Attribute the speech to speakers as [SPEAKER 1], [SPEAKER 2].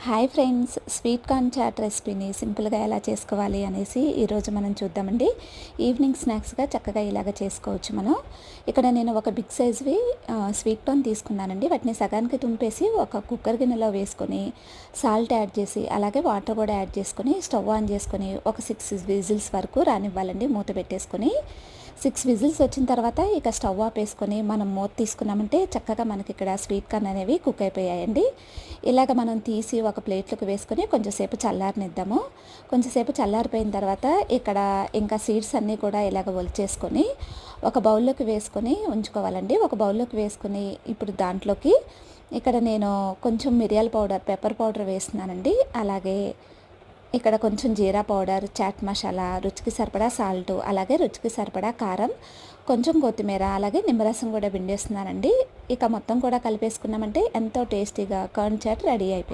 [SPEAKER 1] Hi friends, sweet corn chaat రెసిపీని సింపుల్గా ఎలా చేసుకోవాలి అనేసి ఈరోజు మనం చూద్దామండి. ఈవినింగ్ స్నాక్స్గా చక్కగా ఇలాగ చేసుకోవచ్చు మనం. ఇక్కడ నేను ఒక బిగ్ సైజ్వి స్వీట్ కార్న్ తీసుకున్నానండి. వాటిని సగానికి తుంపేసి ఒక కుక్కర్ గిన్నెలో వేసుకొని సాల్ట్ యాడ్ చేసి అలాగే వాటర్ కూడా యాడ్ చేసుకొని స్టవ్ ఆన్ చేసుకొని ఒక 6 విజిల్స్ వరకు రానివ్వాలండి. మూత పెట్టేసుకొని 6 విజిల్స్ వచ్చిన తర్వాత ఇక స్టవ్ ఆపేసుకొని మనం మూత తీసుకున్నామంటే చక్కగా మనకి ఇక్కడ స్వీట్ కార్న్ అనేవి కుక్ అయిపోయాయండి. ఇలాగ మనం తీసి ఒక ప్లేట్లోకి వేసుకొని కొంచెంసేపు చల్లారనిద్దాము. కొంచెంసేపు చల్లారిపోయిన తర్వాత ఇక్కడ ఇంకా సీడ్స్ అన్నీ కూడా ఇలాగ ఒలిచేసుకొని ఒక బౌల్లోకి వేసుకొని ఉంచుకోవాలండి. ఒక బౌల్లోకి వేసుకొని ఇప్పుడు దాంట్లోకి ఇక్కడ నేను కొంచెం మిరియాల పౌడర్, పెప్పర్ పౌడర్ వేస్తున్నానండి. అలాగే ఇక్కడ కొంచెం జీరా పౌడర్, చాట్ మసాలా, రుచికి సరిపడా సాల్ట్, అలాగే రుచికి సరిపడా కారం, కొంచెం కొత్తిమీర, అలాగే నిమ్మరసం కూడా పిండేస్తున్నానండి. ఇక మొత్తం కూడా కలిపేసుకున్నామంటే ఎంతో టేస్టీగా కార్న్ చాట్ రెడీ అయిపోయింది.